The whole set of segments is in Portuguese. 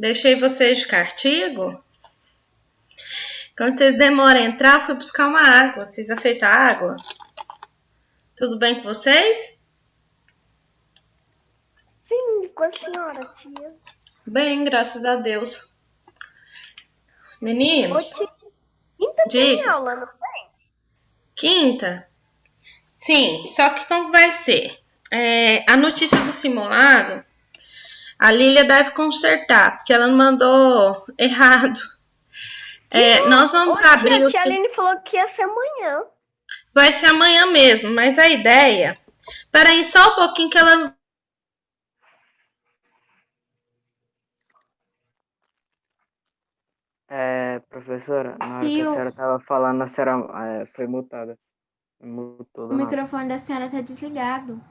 Deixei vocês de castigo. Quando vocês demoram a entrar, eu fui buscar uma água. Vocês aceitam a água? Tudo bem com vocês? Sim, com a senhora, tia. Bem, graças a Deus. Meninos, Ô, tia, quinta tem diga. aula, não tem? Quinta? Sim, só que como vai ser? A notícia do simulado, a Lília deve consertar, porque ela mandou errado. Nós vamos abrir Tia, o... a tia Aline falou que ia ser amanhã. Vai ser amanhã mesmo, mas a ideia... Peraí, só um pouquinho que ela... Professora, na hora que a senhora estava falando, a senhora foi mutada. Mutou O do nada. microfone da senhora está desligado.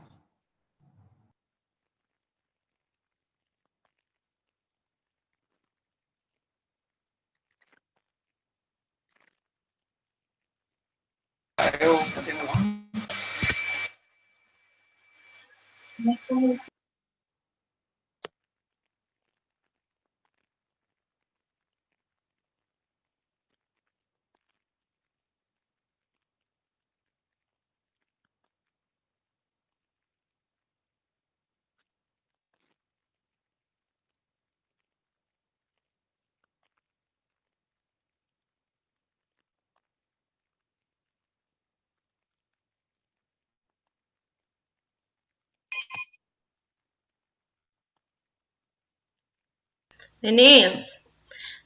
Meninos,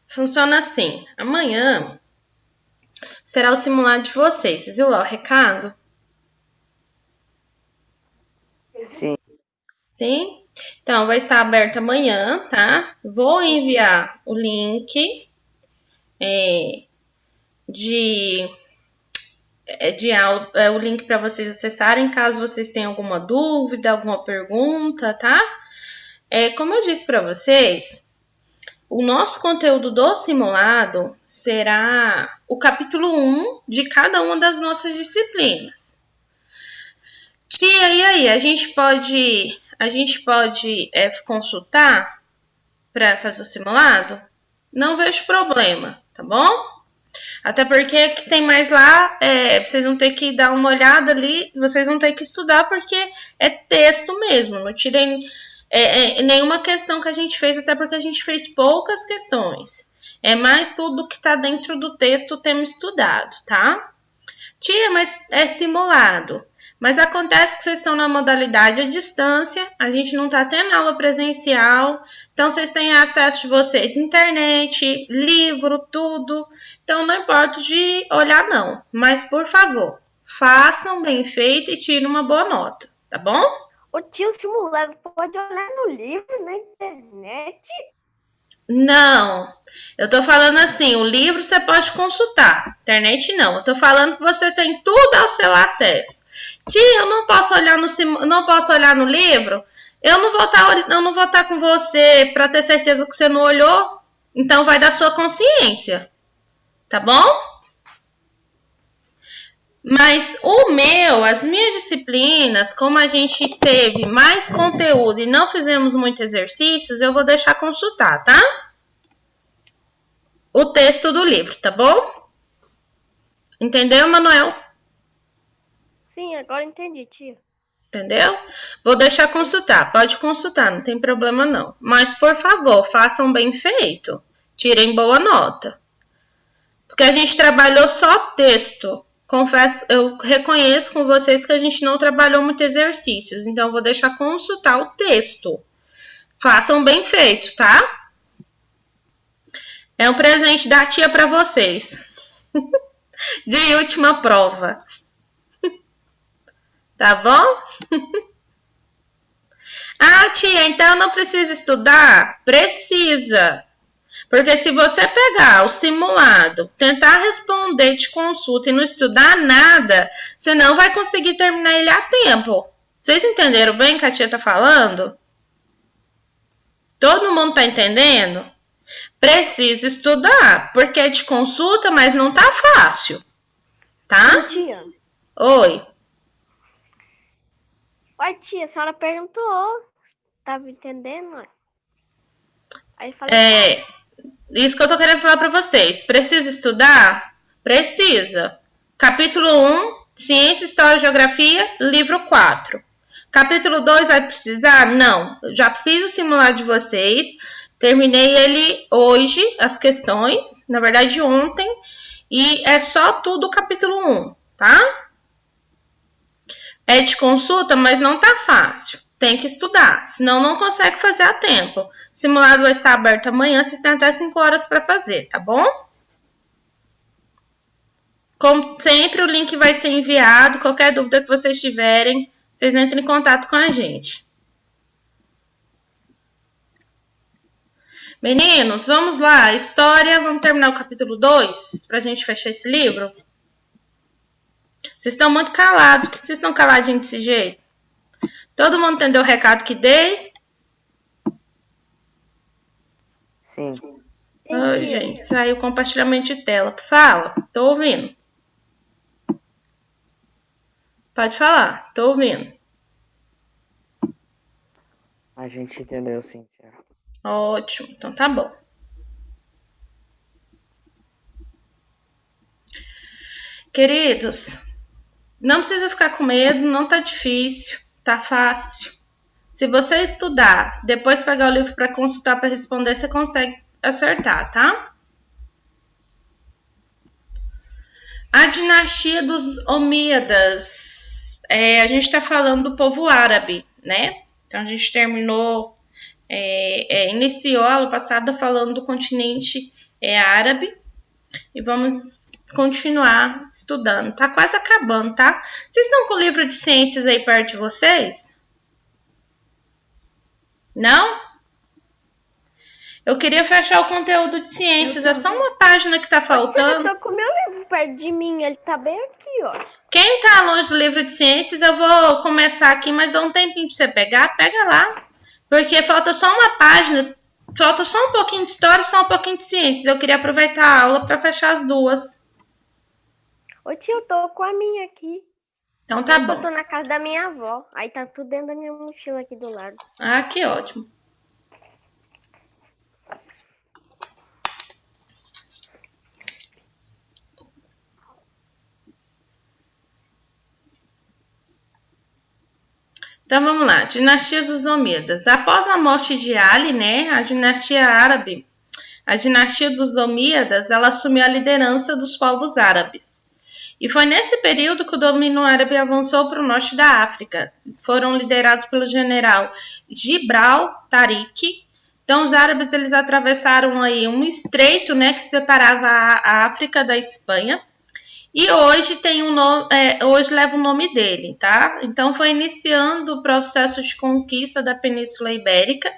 funciona assim. Amanhã será o simulado de vocês. Vocês viram lá o recado? Sim. Sim? Então, vai estar aberto amanhã, tá? Vou enviar o link de aula, o link para vocês acessarem, caso vocês tenham alguma dúvida, alguma pergunta, tá? Como eu disse para vocês, o nosso conteúdo do simulado será o capítulo 1 de cada uma das nossas disciplinas. Tia, e aí? A gente pode consultar para fazer o simulado? Não vejo problema, tá bom? Até porque que tem mais lá, vocês vão ter que dar uma olhada ali, vocês vão ter que estudar porque é texto mesmo. Não tirei nenhuma questão que a gente fez, até porque a gente fez poucas questões. É mais tudo que está dentro do texto temos estudado, tá? Tia, mas é simulado. Mas acontece que vocês estão na modalidade à distância, a gente não está tendo aula presencial, então vocês têm acesso de vocês, internet, livro, tudo. Então não importa de olhar não, mas por favor, façam bem feito e tirem uma boa nota, tá bom? Ô, tia, o simulado pode olhar no livro, na internet? Não, eu tô falando assim, o livro você pode consultar, internet não. Eu tô falando que você tem tudo ao seu acesso. Tia, eu não posso olhar no livro. Eu não vou estar com você para ter certeza que você não olhou. Então vai da sua consciência, tá bom? Mas as minhas disciplinas, como a gente teve mais conteúdo e não fizemos muitos exercícios, eu vou deixar consultar, tá? O texto do livro, tá bom? Entendeu, Manuel? Sim, agora entendi, tia. Entendeu? Vou deixar consultar. Pode consultar, não tem problema não. Mas, por favor, façam bem feito. Tirem boa nota. Porque a gente trabalhou só texto. Confesso, eu reconheço com vocês que a gente não trabalhou muito exercícios. Então, eu vou deixar consultar o texto. Façam bem feito, tá? É um presente da tia para vocês. De última prova. Tá bom? Ah, tia, então não precisa estudar? Precisa. Porque se você pegar o simulado, tentar responder de consulta e não estudar nada, você não vai conseguir terminar ele a tempo. Vocês entenderam bem o que a tia tá falando? Todo mundo tá entendendo? Precisa estudar, porque é de consulta, mas não tá fácil. Tá? Tia. Oi. Oi, tia, a senhora perguntou. Tava entendendo? Aí ele falou, Isso que eu tô querendo falar pra vocês. Precisa estudar? Precisa. Capítulo 1, Ciência, História e Geografia, livro 4. Capítulo 2 vai precisar? Não. Eu já fiz o simulado de vocês. Terminei ele hoje, as questões. Na verdade, ontem. E é só tudo o capítulo 1, tá? É de consulta, mas não tá fácil. Tem que estudar, senão não consegue fazer a tempo. O simulado vai estar aberto amanhã, vocês têm até 5 horas para fazer, tá bom? Como sempre, o link vai ser enviado. Qualquer dúvida que vocês tiverem, vocês entrem em contato com a gente. Meninos, vamos lá. História, vamos terminar o capítulo 2 para a gente fechar esse livro? Vocês estão muito calados. Por que vocês estão caladinhos desse jeito? Todo mundo entendeu o recado que dei? Sim. Ai, gente, saiu o compartilhamento de tela. Fala, tô ouvindo. Pode falar, tô ouvindo. A gente entendeu, sim, senhora. Ótimo, então tá bom. Queridos, não precisa ficar com medo, não tá difícil, tá fácil. Se você estudar, depois pegar o livro para consultar, para responder, você consegue acertar, tá? A dinastia dos Omíadas. A gente tá falando do povo árabe, né? Então, a gente terminou, iniciou a aula passada falando do continente árabe. E vamos continuar estudando. Tá quase acabando, tá? Vocês estão com o livro de ciências aí perto de vocês? Não? Eu queria fechar o conteúdo de ciências. É só uma página que tá faltando. Eu tô com o meu livro perto de mim. Ele tá bem aqui, ó. Quem tá longe do livro de ciências, eu vou começar aqui, mas dá um tempinho pra você pegar. Pega lá. Porque falta só uma página. Falta só um pouquinho de história e só um pouquinho de ciências. Eu queria aproveitar a aula para fechar as duas. Ô tio, eu tô com a minha aqui. Então tá bom. Eu tô na casa da minha avó. Aí tá tudo dentro da minha mochila aqui do lado. Ah, que ótimo. Então vamos lá, dinastia dos Omíadas. Após a morte de Ali, né, a dinastia árabe, a dinastia dos Omíadas, ela assumiu a liderança dos povos árabes. E foi nesse período que o domínio árabe avançou para o norte da África. Foram liderados pelo general Gibral Tariq. Então os árabes eles atravessaram aí um estreito, né, que separava a África da Espanha. E hoje hoje leva o nome dele, tá? Então foi iniciando o processo de conquista da Península Ibérica.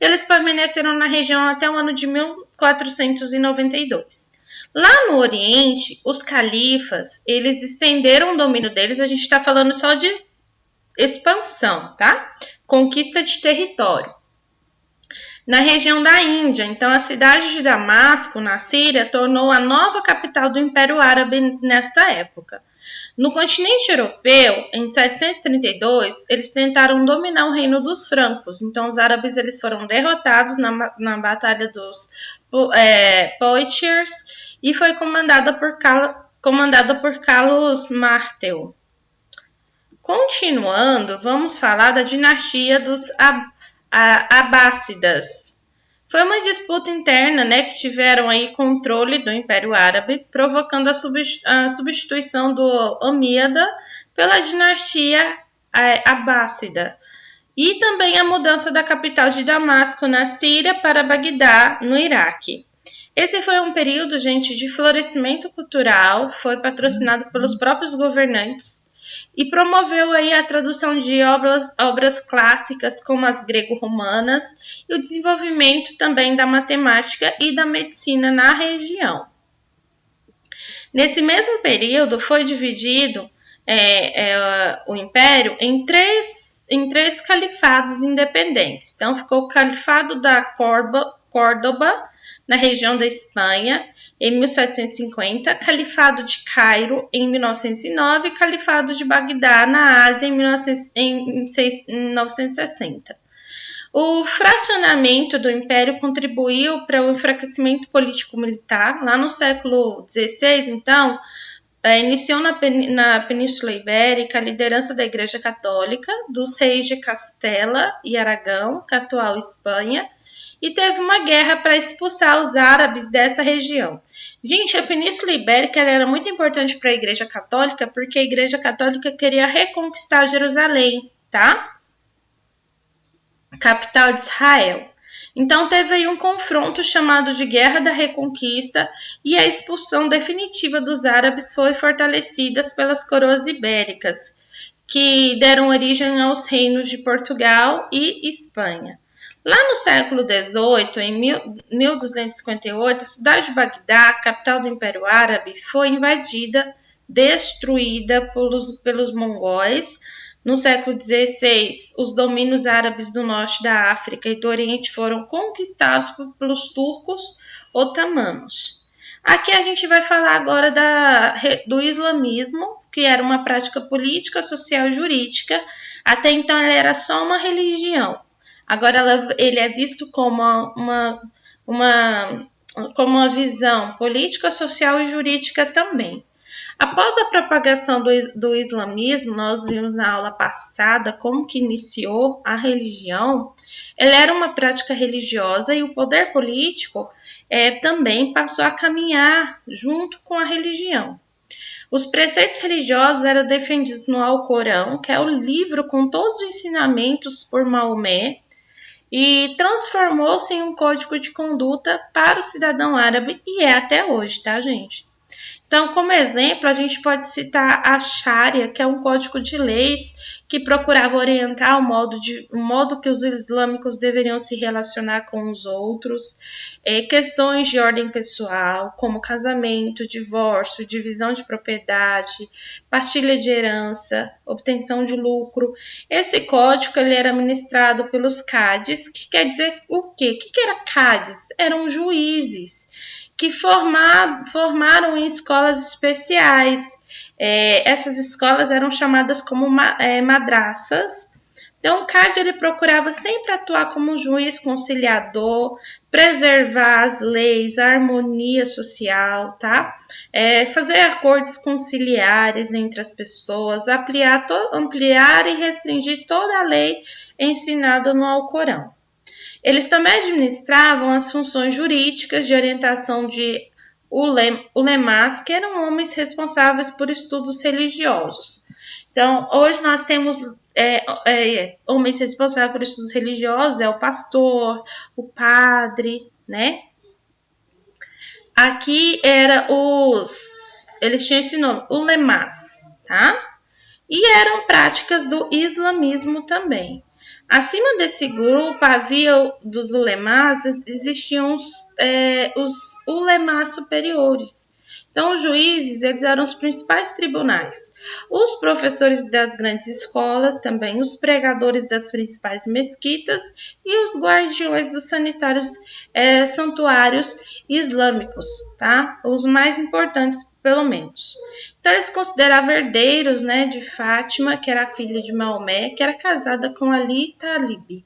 E eles permaneceram na região até o ano de 1492. Lá no Oriente, os califas, eles estenderam o domínio deles. A gente está falando só de expansão, tá? Conquista de território. Na região da Índia, então a cidade de Damasco, na Síria, tornou a nova capital do Império Árabe nesta época. No continente europeu, em 732, eles tentaram dominar o reino dos francos. Então os árabes eles foram derrotados na batalha dos Poitiers e foi comandada por Carlos Martel. Continuando, vamos falar da dinastia dos Abássidas. Foi uma disputa interna, né, que tiveram aí controle do Império Árabe, provocando a substituição do Omíada pela dinastia Abássida. E também a mudança da capital de Damasco, na Síria, para Bagdá, no Iraque. Esse foi um período, gente, de florescimento cultural, foi patrocinado pelos próprios governantes e promoveu aí a tradução de obras clássicas como as grego-romanas e o desenvolvimento também da matemática e da medicina na região. Nesse mesmo período foi dividido o Império em três califados independentes. Então ficou o califado da Córdoba, na região da Espanha, em 1750, Califado de Cairo, em 1909, e Califado de Bagdá, na Ásia, em 1960. O fracionamento do Império contribuiu para o enfraquecimento político-militar. Lá no século XVI, então, iniciou na Península Ibérica a liderança da Igreja Católica, dos reis de Castela e Aragão, que é a atual Espanha, e teve uma guerra para expulsar os árabes dessa região. Gente, a Península Ibérica era muito importante para a Igreja Católica, porque a Igreja Católica queria reconquistar Jerusalém, tá? Capital de Israel. Então teve aí um confronto chamado de Guerra da Reconquista e a expulsão definitiva dos árabes foi fortalecida pelas coroas ibéricas, que deram origem aos reinos de Portugal e Espanha. Lá no século XVIII, em 1258, a cidade de Bagdá, capital do Império Árabe, foi invadida, destruída pelos mongóis. No século XVI, os domínios árabes do norte da África e do Oriente foram conquistados pelos turcos otomanos. Aqui a gente vai falar agora do islamismo, que era uma prática política, social e jurídica. Até então ele era só uma religião. Agora ele é visto como uma visão política, social e jurídica também. Após a propagação do islamismo, nós vimos na aula passada como que iniciou a religião. Ela era uma prática religiosa e o poder político também passou a caminhar junto com a religião. Os preceitos religiosos eram defendidos no Alcorão, que é o livro com todos os ensinamentos por Maomé, e transformou-se em um código de conduta para o cidadão árabe e é até hoje, tá, gente? Então, como exemplo, a gente pode citar a Sharia, que é um código de leis que procurava orientar o modo que os islâmicos deveriam se relacionar com os outros, questões de ordem pessoal, como casamento, divórcio, divisão de propriedade, partilha de herança, obtenção de lucro. Esse código ele era ministrado pelos cades, que quer dizer o quê? O que era cades? Eram juízes que formaram em escolas especiais. Essas escolas eram chamadas como madraças. Então, o CAD ele procurava sempre atuar como juiz conciliador, preservar as leis, a harmonia social, tá? Fazer acordos conciliares entre as pessoas, ampliar e restringir toda a lei ensinada no Alcorão. Eles também administravam as funções jurídicas de orientação de ulemás, que eram homens responsáveis por estudos religiosos. Então, hoje nós temos homens responsáveis por estudos religiosos, o pastor, o padre, né? Aqui eles tinham esse nome, ulemás, tá? E eram práticas do islamismo também. Acima desse grupo havia dos ulemás, existiam os ulemás superiores. Então, os juízes eles eram os principais tribunais. Os professores das grandes escolas, também os pregadores das principais mesquitas e os guardiões dos santuários islâmicos, tá? Os mais importantes, pelo menos. Então, eles consideravam herdeiros, né, de Fátima, que era a filha de Maomé, que era casada com Ali Talib.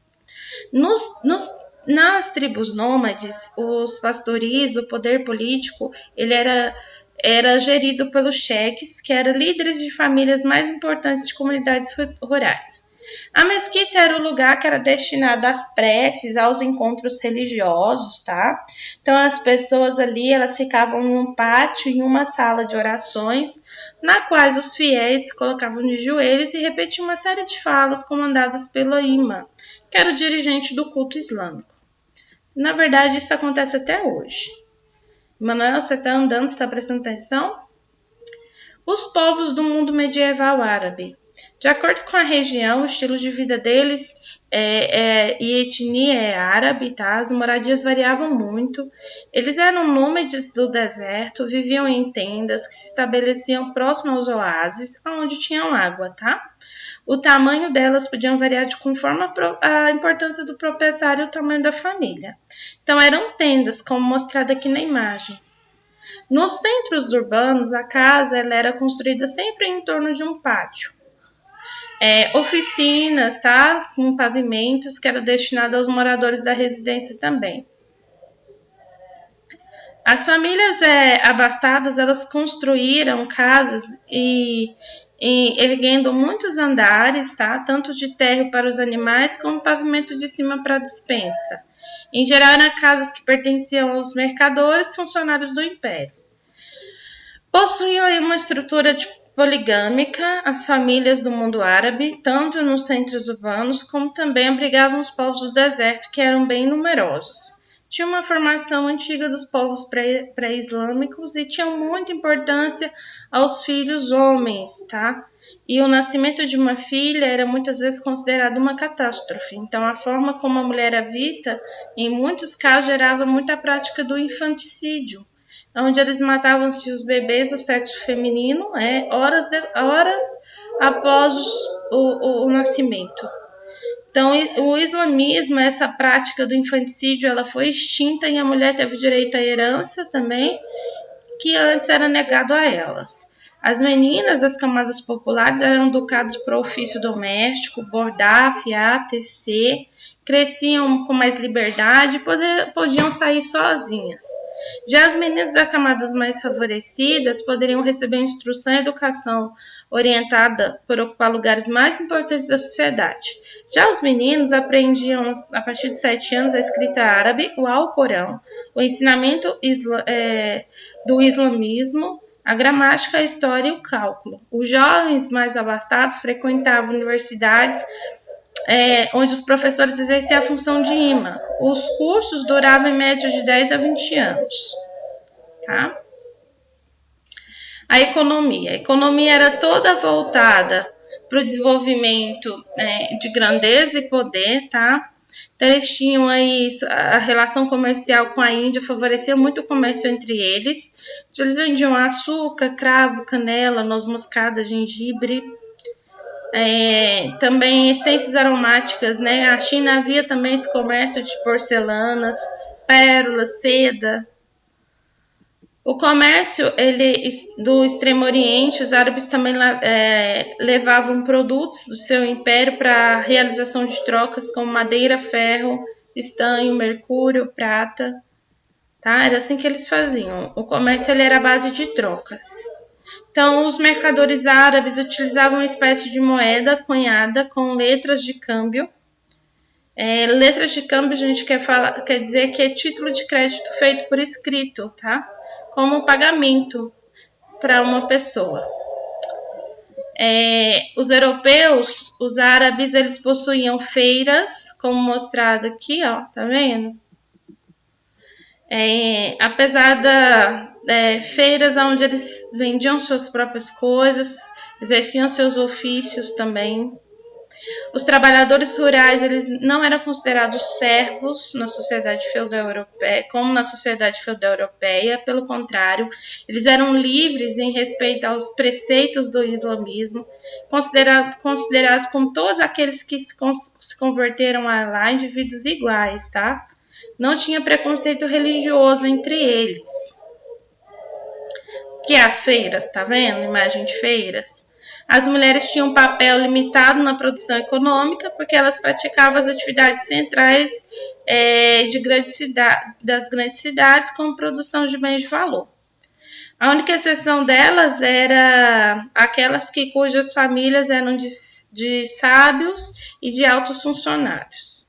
Nas tribos nômades, os pastoris, o poder político, ele era gerido pelos cheques, que eram líderes de famílias mais importantes de comunidades rurais. A mesquita era o lugar que era destinado às preces, aos encontros religiosos, tá? Então, as pessoas ali, elas ficavam em um pátio, em uma sala de orações, na quais os fiéis se colocavam de joelhos e repetiam uma série de falas comandadas pelo imã, que era o dirigente do culto islâmico. Na verdade, isso acontece até hoje. Manuel, você está andando, está prestando atenção? Os povos do mundo medieval árabe. De acordo com a região, o estilo de vida deles e etnia é árabe, tá? As moradias variavam muito. Eles eram nômades do deserto, viviam em tendas que se estabeleciam próximo aos oásis, onde tinham água, tá? O tamanho delas podia variar conforme a importância do proprietário e o tamanho da família. Então, eram tendas, como mostrado aqui na imagem. Nos centros urbanos, a casa ela era construída sempre em torno de um pátio. Oficinas, tá? Com pavimentos, que era destinado aos moradores da residência também. As famílias abastadas, elas construíram casas e erguendo muitos andares, tá? Tanto de térreo para os animais, como pavimento de cima para a despensa. Em geral, eram casas que pertenciam aos mercadores, funcionários do império. Possuíam aí uma estrutura poligâmica, as famílias do mundo árabe, tanto nos centros urbanos, como também abrigavam os povos do deserto, que eram bem numerosos. Tinha uma formação antiga dos povos pré-islâmicos e tinham muita importância aos filhos homens, tá? E o nascimento de uma filha era muitas vezes considerado uma catástrofe. Então, a forma como a mulher era vista, em muitos casos, gerava muita prática do infanticídio, onde eles matavam-se os bebês do sexo feminino horas após o nascimento. Então, o islamismo, essa prática do infanticídio, ela foi extinta e a mulher teve direito à herança também, que antes era negado a elas. As meninas das camadas populares eram educadas para o ofício doméstico, bordar, afiar, tecer, cresciam com mais liberdade e podiam sair sozinhas. Já as meninas das camadas mais favorecidas poderiam receber instrução e educação orientada por ocupar lugares mais importantes da sociedade. Já os meninos aprendiam, a partir de 7 anos, a escrita árabe, o Alcorão, o ensinamento do islamismo, a gramática, a história e o cálculo. Os jovens mais abastados frequentavam universidades onde os professores exerciam a função de imã. Os cursos duravam em média de 10 a 20 anos. Tá? A economia era toda voltada para o desenvolvimento de grandeza e poder, tá? Então, eles tinham aí a relação comercial com a Índia, favorecia muito o comércio entre eles. Eles vendiam açúcar, cravo, canela, noz moscada, gengibre, também essências aromáticas, né? A China havia também esse comércio de porcelanas, pérolas, seda. O comércio do Extremo Oriente, os árabes também levavam produtos do seu império para a realização de trocas como madeira, ferro, estanho, mercúrio, prata. Tá? Era assim que eles faziam. O comércio era a base de trocas. Então, os mercadores árabes utilizavam uma espécie de moeda cunhada com letras de câmbio. Letras de câmbio, a gente quer dizer que é título de crédito feito por escrito, tá? Como pagamento para uma pessoa. Os europeus, os árabes, eles possuíam feiras, como mostrado aqui, ó, tá vendo? Apesar feiras onde eles vendiam suas próprias coisas, exerciam seus ofícios também. Os trabalhadores rurais, eles não eram considerados servos na sociedade feudal europeia, como na sociedade feudal europeia. Pelo contrário, eles eram livres em respeito aos preceitos do islamismo, considerados como todos aqueles que se converteram a Allah indivíduos iguais, tá? Não tinha preconceito religioso entre eles. Que as feiras, tá vendo? Imagem de feiras. As mulheres tinham um papel limitado na produção econômica, porque elas praticavam as atividades centrais das grandes cidades, como produção de bens de valor. A única exceção delas era aquelas cujas famílias eram de sábios e de altos funcionários.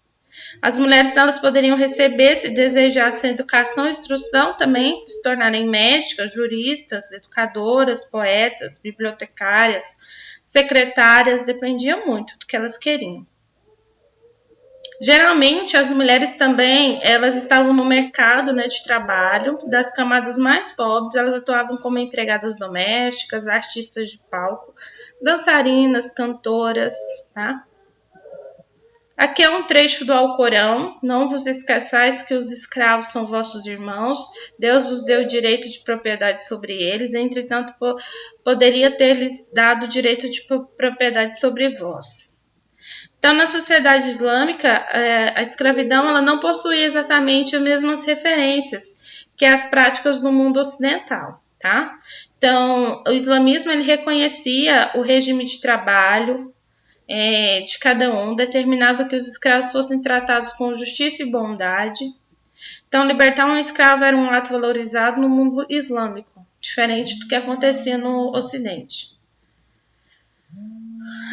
As mulheres elas poderiam receber, se desejassem, educação e instrução também, se tornarem médicas, juristas, educadoras, poetas, bibliotecárias, secretárias, dependia muito do que elas queriam. Geralmente, as mulheres também, elas estavam no mercado, né, de trabalho, das camadas mais pobres, elas atuavam como empregadas domésticas, artistas de palco, dançarinas, cantoras, tá? Aqui é um trecho do Alcorão. Não vos esqueçais que os escravos são vossos irmãos. Deus vos deu o direito de propriedade sobre eles. Entretanto, poderia ter-lhes dado o direito de propriedade sobre vós. Então, na sociedade islâmica, a escravidão ela não possuía exatamente as mesmas referências que as práticas do mundo ocidental, tá? Então, o islamismo ele reconhecia o regime de trabalho, de cada um, determinava que os escravos fossem tratados com justiça e bondade. Então, libertar um escravo era um ato valorizado no mundo islâmico, diferente do que acontecia no Ocidente.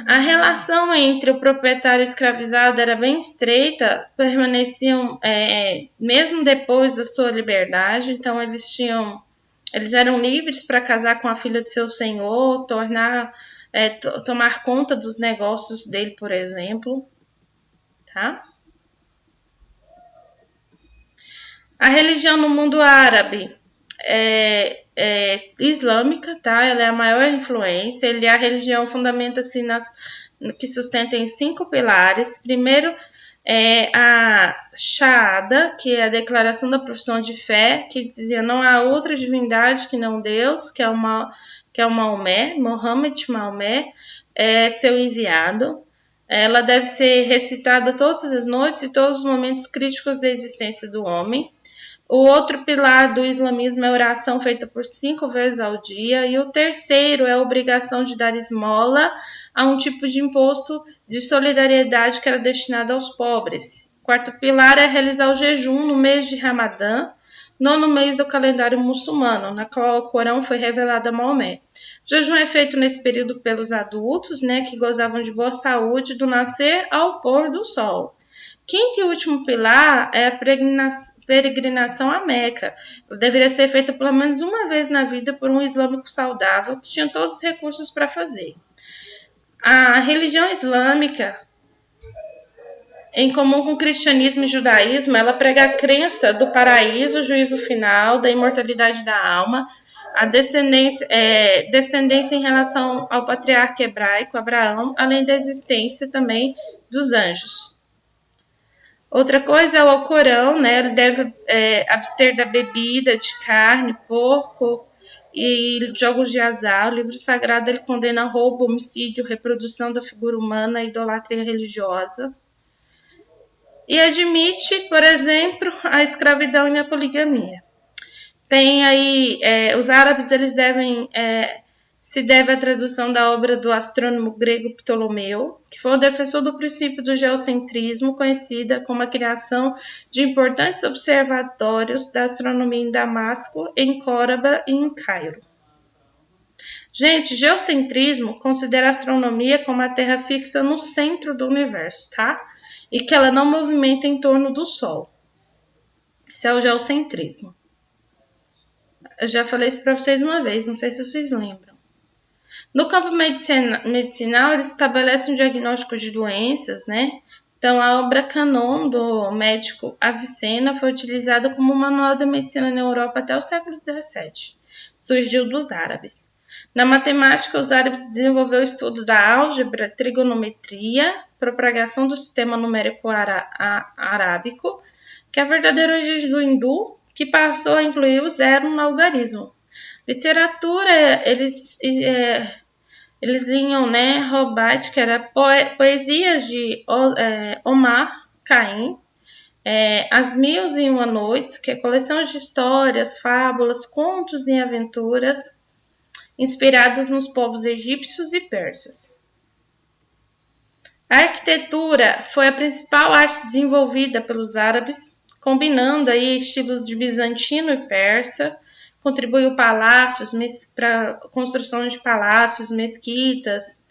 A relação entre o proprietário e o escravizado era bem estreita, permaneciam mesmo depois da sua liberdade. Então, eles eram livres para casar com a filha de seu senhor, tomar conta dos negócios dele, por exemplo. Tá? A religião no mundo árabe é islâmica, tá? Ela é a maior influência. A religião fundamenta-se que sustenta em 5 pilares. Primeiro é a Shahada, que é a declaração da profissão de fé, que dizia não há outra divindade que não Deus, que é o Maomé, Maomé, seu enviado. Ela deve ser recitada todas as noites e todos os momentos críticos da existência do homem. O outro pilar do islamismo é a oração feita por 5 vezes ao dia. E o terceiro é a obrigação de dar esmola a um tipo de imposto de solidariedade que era destinado aos pobres. O quarto pilar é realizar o jejum no mês de Ramadã, nono mês do calendário muçulmano, na qual o Corão foi revelado a Maomé. O jejum é feito nesse período pelos adultos, que gozavam de boa saúde do nascer ao pôr do sol. Quinto e último pilar é a peregrinação a Meca. Ela deveria ser feita pelo menos uma vez na vida por um islâmico saudável que tinha todos os recursos para fazer. A religião islâmica, em comum com o cristianismo e judaísmo, ela prega a crença do paraíso, juízo final, da imortalidade da alma, a descendência em relação ao patriarca hebraico, Abraão, além da existência também dos anjos. Outra coisa é o Alcorão, ele deve abster da bebida, de carne, porco e jogos de azar. O livro sagrado ele condena roubo, homicídio, reprodução da figura humana e idolatria religiosa. E admite, por exemplo, a escravidão e a poligamia. Tem aí, os árabes eles se deve à tradução da obra do astrônomo grego Ptolomeu, que foi o defensor do princípio do geocentrismo, conhecida como a criação de importantes observatórios da astronomia em Damasco, em Córdoba e em Cairo. Gente, geocentrismo considera a astronomia como a Terra fixa no centro do universo, tá? E que ela não movimenta em torno do Sol. Esse é o geocentrismo. Eu já falei isso para vocês uma vez, não sei se vocês lembram. No campo medicinal, eles estabelecem um diagnóstico de doenças, Então, a obra Canon do médico Avicena foi utilizada como manual da medicina na Europa até o século XVII. Surgiu dos árabes. Na matemática, os árabes desenvolveram o estudo da álgebra, trigonometria, propagação do sistema numérico arábico, que é a verdadeira origem do hindu, que passou a incluir o zero no algarismo. Literatura, eles liam, Rubaiyat, que era poesias de Omar Khayyam, As Mil e Uma Noites, que é coleção de histórias, fábulas, contos e aventuras inspiradas nos povos egípcios e persas. A arquitetura foi a principal arte desenvolvida pelos árabes, combinando aí estilos de bizantino e persa. Contribuiu para a construção de palácios, mesquitas,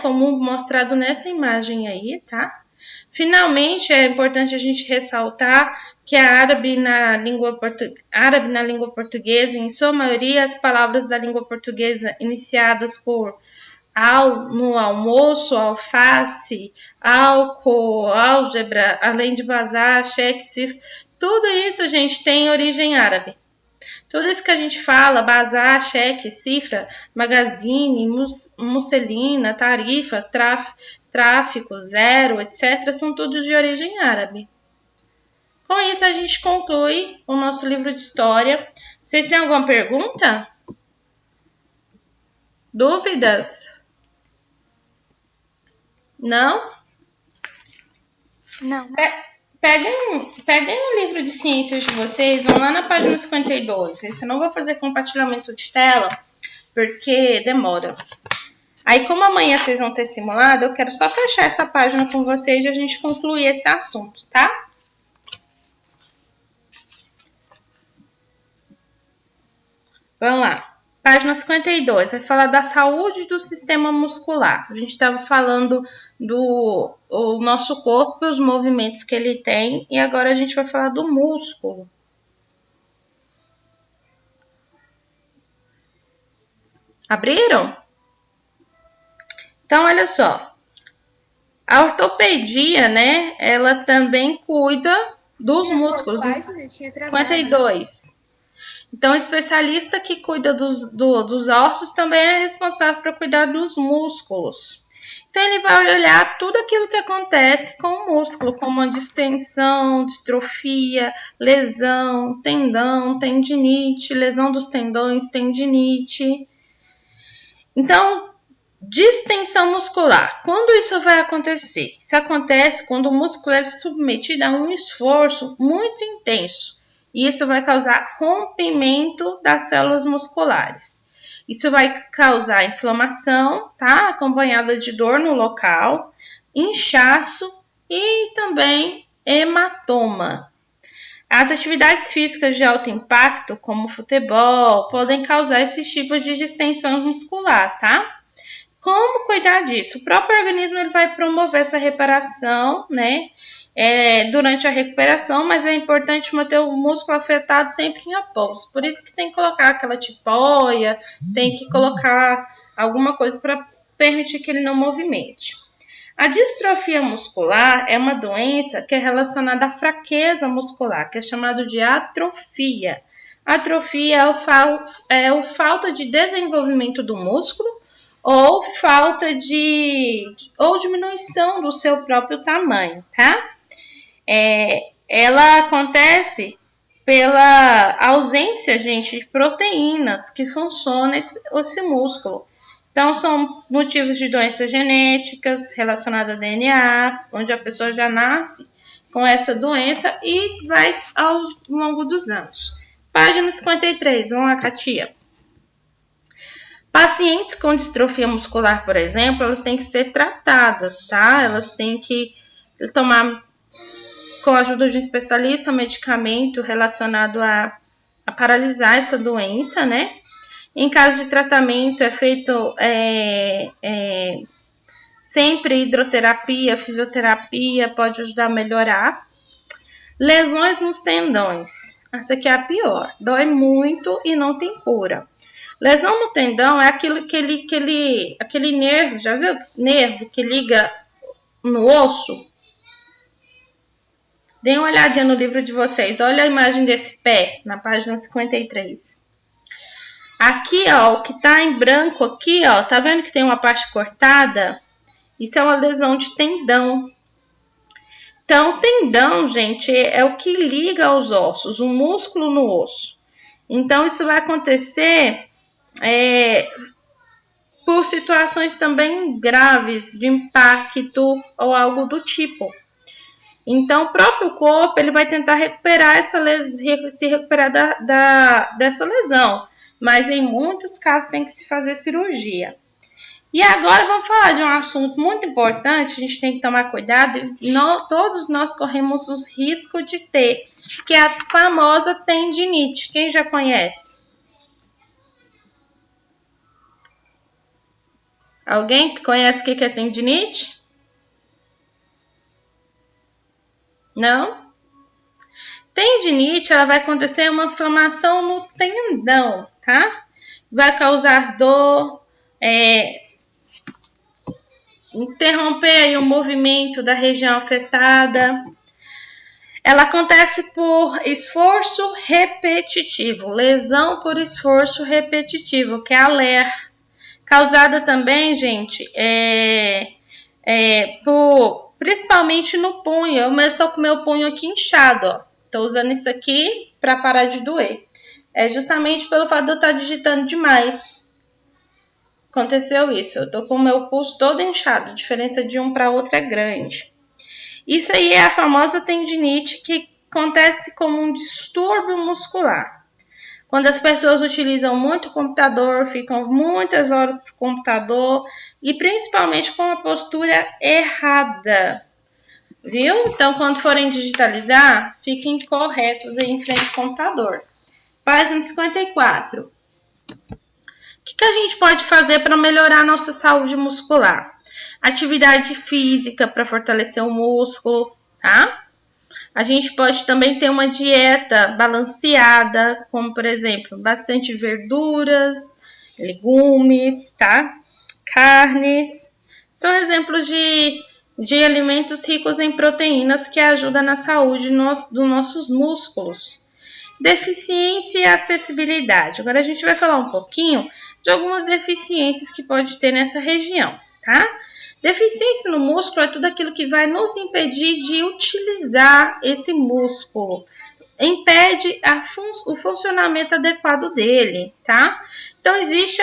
como mostrado nessa imagem aí, tá? Finalmente, é importante a gente ressaltar que a árabe na língua portuguesa, em sua maioria, as palavras da língua portuguesa iniciadas por no almoço, alface, álcool, álgebra, além de bazar, cheque, cifra, tudo isso, gente, tem origem árabe. Tudo isso que a gente fala, bazar, cheque, cifra, magazine, musselina, tarifa, tráfico, zero, etc., são todos de origem árabe. Com isso, a gente conclui o nosso livro de história. Vocês têm alguma pergunta? Dúvidas? Não? Não. Peguem o livro de ciências de vocês, vão lá na página 52. Esse eu não vou fazer compartilhamento de tela, porque demora. Aí, como amanhã vocês vão ter simulado, eu quero só fechar essa página com vocês e a gente concluir esse assunto, tá? Vamos lá. Página 52, vai falar da saúde do sistema muscular. A gente estava falando do nosso corpo e os movimentos que ele tem, e agora a gente vai falar do músculo. Abriram? Então, olha só. A ortopedia, né, ela também cuida dos músculos. 52. Então, o especialista que cuida dos ossos também é responsável por cuidar dos músculos. Então, ele vai olhar tudo aquilo que acontece com o músculo, como a distensão, distrofia, lesão, tendão, tendinite, lesão dos tendões, tendinite. Então, distensão muscular. Quando isso vai acontecer? Isso acontece quando o músculo é submetido a um esforço muito intenso. E isso vai causar rompimento das células musculares. Isso vai causar inflamação, tá? Acompanhada de dor no local, inchaço e também hematoma. As atividades físicas de alto impacto, como futebol, podem causar esse tipo de distensão muscular, tá? Como cuidar disso? O próprio organismo ele vai promover essa reparação, né? Durante a recuperação, mas é importante manter o músculo afetado sempre em repouso. Por isso que tem que colocar aquela tipóia, tem que colocar alguma coisa para permitir que ele não movimente. A distrofia muscular é uma doença que é relacionada à fraqueza muscular, que é chamado de atrofia. Atrofia é o falta de desenvolvimento do músculo ou ou diminuição do seu próprio tamanho, tá? Ela acontece pela ausência, gente, de proteínas que funcionam esse músculo. Então, são motivos de doenças genéticas relacionadas a DNA, onde a pessoa já nasce com essa doença e vai ao longo dos anos. Página 53, vamos lá, Katia. Pacientes com distrofia muscular, por exemplo, elas têm que ser tratadas, tá? Elas têm que tomar, com a ajuda de um especialista, medicamento relacionado a paralisar essa doença, né? Em caso de tratamento, é feito sempre hidroterapia, fisioterapia, pode ajudar a melhorar. Lesões nos tendões. Essa aqui é a pior. Dói muito e não tem cura. Lesão no tendão é aquele nervo, já viu? Nervo que liga no osso. Dêem uma olhadinha no livro de vocês. Olha a imagem desse pé, na página 53. Aqui, ó, o que tá em branco aqui, ó, tá vendo que tem uma parte cortada? Isso é uma lesão de tendão. Então, tendão, gente, é o que liga aos ossos, o músculo no osso. Então, isso vai acontecer por situações também graves de impacto ou algo do tipo. Então, o próprio corpo ele vai tentar recuperar se recuperar dessa lesão. Mas em muitos casos tem que se fazer cirurgia. E agora vamos falar de um assunto muito importante, a gente tem que tomar cuidado, todos nós corremos os riscos de ter, que é a famosa tendinite. Quem já conhece? Alguém que conhece o que é tendinite? Não? Tendinite, ela vai acontecer uma inflamação no tendão, tá? Vai causar dor, interromper aí o movimento da região afetada. Ela acontece por esforço repetitivo, lesão por esforço repetitivo, que é a LER. Causada também, gente, principalmente no punho. Eu mesmo estou com meu punho aqui inchado, ó. Estou usando isso aqui para parar de doer. É justamente pelo fato de eu estar digitando demais. Aconteceu isso. Eu estou com o meu pulso todo inchado. A diferença de um para outro é grande. Isso aí é a famosa tendinite que acontece como um distúrbio muscular. quando as pessoas utilizam muito o computador, ficam muitas horas no computador e principalmente com a postura errada, viu? Então, quando forem digitalizar, fiquem corretos aí em frente ao computador. Página 54. O que a gente pode fazer para melhorar a nossa saúde muscular? Atividade física para fortalecer o músculo, tá? A gente pode também ter uma dieta balanceada, como por exemplo, bastante verduras, legumes, tá? Carnes. São exemplos de alimentos ricos em proteínas que ajudam na saúde dos nossos músculos. Deficiência e acessibilidade. Agora a gente vai falar um pouquinho de algumas deficiências que pode ter nessa região, tá? Deficiência no músculo é tudo aquilo que vai nos impedir de utilizar esse músculo. Impede o funcionamento adequado dele, tá? Então, existe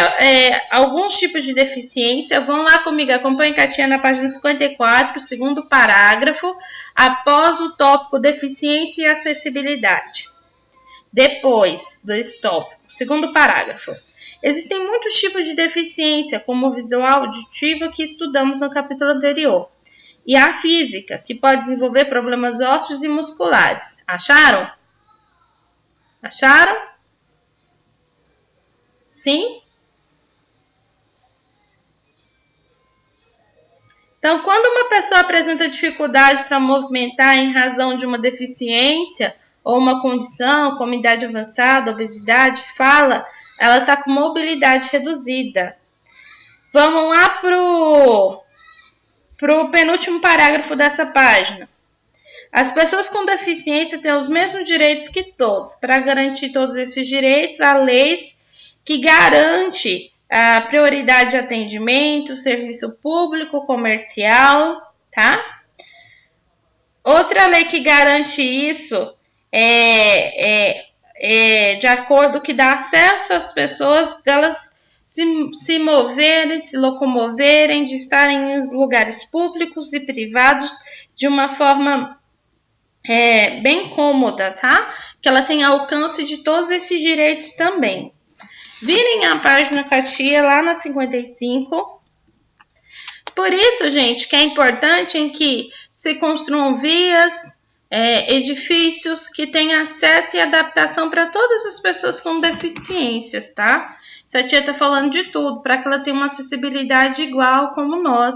alguns tipos de deficiência. Vão lá comigo, acompanhe a Tia na página 54, segundo parágrafo, após o tópico deficiência e acessibilidade. Depois desse tópico, segundo parágrafo. Existem muitos tipos de deficiência, como visual, auditiva, que estudamos no capítulo anterior. E a física, que pode desenvolver problemas ósseos e musculares. Acharam? Acharam? Sim? Então, quando uma pessoa apresenta dificuldade para movimentar em razão de uma deficiência ou uma condição, como idade avançada, obesidade, fala, ela está com mobilidade reduzida. Vamos lá pro penúltimo parágrafo dessa página. As pessoas com deficiência têm os mesmos direitos que todos. Para garantir todos esses direitos, há leis que garantem a prioridade de atendimento, serviço público, comercial, tá? Outra lei que garante isso de acordo que dá acesso às pessoas delas se moverem, se locomoverem, de estarem em lugares públicos e privados de uma forma bem cômoda, tá? Que ela tenha alcance de todos esses direitos também. Virem a página com a tia lá na 55. Por isso, gente, que é importante em que se construam vias, edifícios que tenham acesso e adaptação para todas as pessoas com deficiências, tá? Essa tia tá falando de tudo, para que ela tenha uma acessibilidade igual como nós,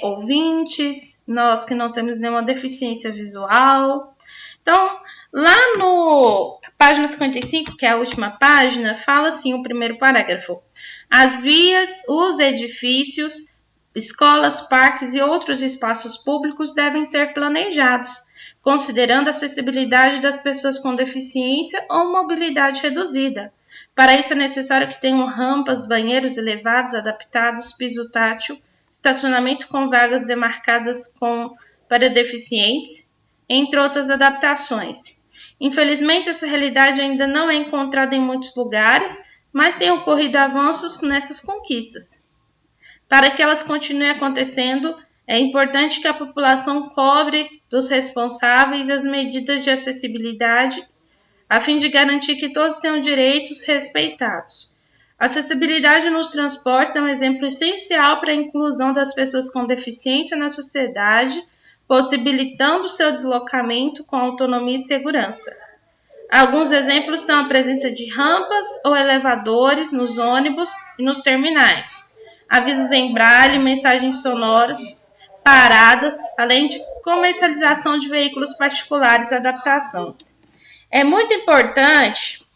ouvintes, nós que não temos nenhuma deficiência visual. Então, lá no página 55, que é a última página, fala assim o primeiro parágrafo. As vias, os edifícios, escolas, parques e outros espaços públicos devem ser planejados, considerando a acessibilidade das pessoas com deficiência ou mobilidade reduzida. Para isso é necessário que tenham rampas, banheiros elevados, adaptados, piso tátil, estacionamento com vagas demarcadas para deficientes, entre outras adaptações. Infelizmente, essa realidade ainda não é encontrada em muitos lugares, mas tem ocorrido avanços nessas conquistas. Para que elas continuem acontecendo, é importante que a população cobre dos responsáveis as medidas de acessibilidade, a fim de garantir que todos tenham direitos respeitados. A acessibilidade nos transportes é um exemplo essencial para a inclusão das pessoas com deficiência na sociedade, possibilitando seu deslocamento com autonomia e segurança. Alguns exemplos são a presença de rampas ou elevadores nos ônibus e nos terminais, avisos em braille, mensagens sonoras, paradas, além de comercialização de veículos particulares e adaptações. É muito importante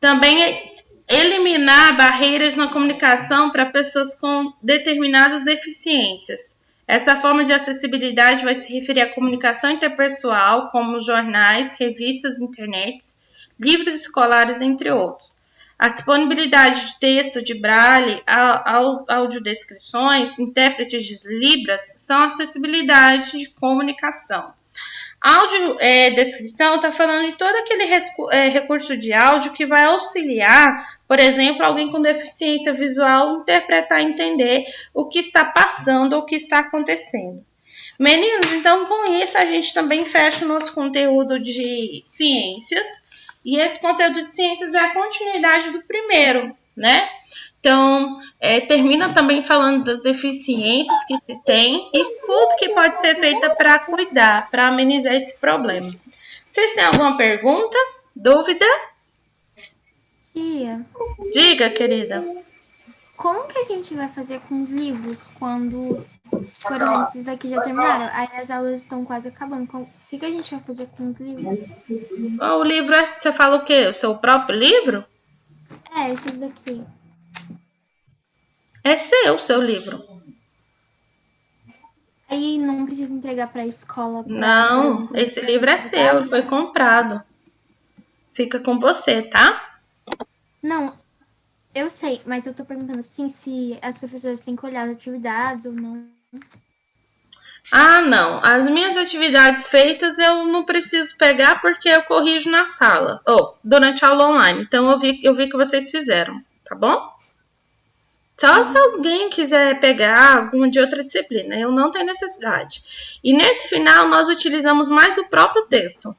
também eliminar barreiras na comunicação para pessoas com determinadas deficiências. Essa forma de acessibilidade vai se referir à comunicação interpessoal, como jornais, revistas, internet, livros escolares, entre outros. A disponibilidade de texto, de braille, audiodescrições, intérpretes de libras são acessibilidade de comunicação. Audiodescrição está falando de todo aquele recurso de áudio que vai auxiliar, por exemplo, alguém com deficiência visual interpretar e entender o que está passando ou o que está acontecendo. Meninos, então com isso a gente também fecha o nosso conteúdo de ciências E esse conteúdo de ciências é a continuidade do primeiro, né? Então, termina também falando das deficiências que se tem e tudo que pode ser feito para cuidar, para amenizar esse problema. Vocês têm alguma pergunta? Dúvida? Tia, Diga, querida. como que a gente vai fazer com os livros quando, por exemplo, esses daqui já terminaram? Aí as aulas estão quase acabando. O que a gente vai fazer com os livros? O livro, você fala o quê? O seu próprio livro? Esses daqui. É seu livro. Aí não precisa entregar para a escola. Não, esse livro é seu, ele foi comprado. Fica com você, tá? Não, eu sei, mas eu tô perguntando assim se as professoras têm que olhar as atividades ou não. Ah, não. As minhas atividades feitas eu não preciso pegar porque eu corrijo na sala. Ou durante a aula online. Então eu vi que vocês fizeram, tá bom? Só se alguém quiser pegar alguma de outra disciplina. Eu não tenho necessidade. E nesse final nós utilizamos mais o próprio texto.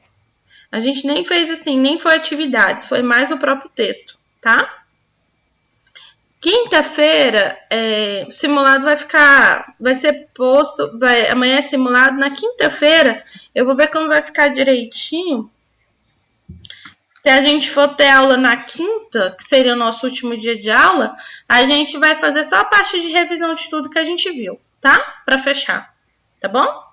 A gente nem fez assim, nem foi atividades, foi mais o próprio texto, tá? Quinta-feira, o simulado vai ser posto, amanhã é simulado. Na quinta-feira, eu vou ver como vai ficar direitinho. Se a gente for ter aula na quinta, que seria o nosso último dia de aula, a gente vai fazer só a parte de revisão de tudo que a gente viu, tá? Para fechar, tá bom?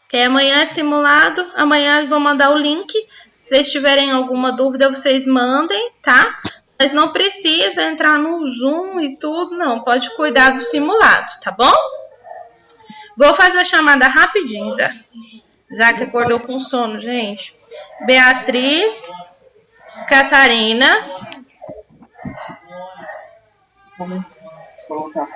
Que amanhã é simulado, amanhã eu vou mandar o link. Se vocês tiverem alguma dúvida, vocês mandem, tá? Mas não precisa entrar no Zoom e tudo, não. Pode cuidar do simulado, tá bom? Vou fazer a chamada rapidinho, Zé. Zac acordou com sono, gente. Beatriz, Catarina. Vamos colocar.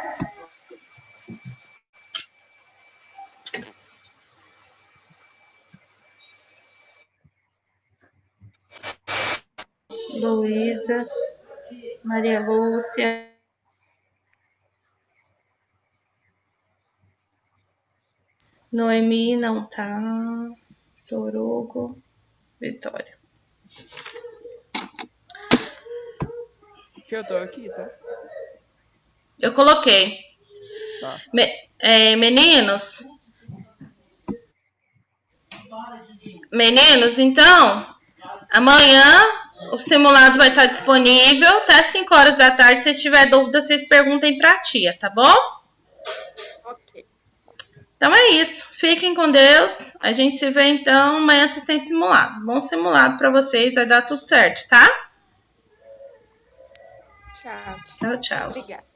Luísa, Maria Lúcia. Noemi não tá. Torugo, Vitória. Eu tô aqui, tá? Eu coloquei. Tá. Meninos, então, amanhã o simulado vai estar disponível até 5 horas da tarde. Se tiver dúvida, vocês perguntem pra tia, tá bom? Ok. Então é isso. Fiquem com Deus. A gente se vê então. Amanhã vocês têm simulado. Bom simulado pra vocês. Vai dar tudo certo, tá? Tchau. Tchau, tchau. Obrigada.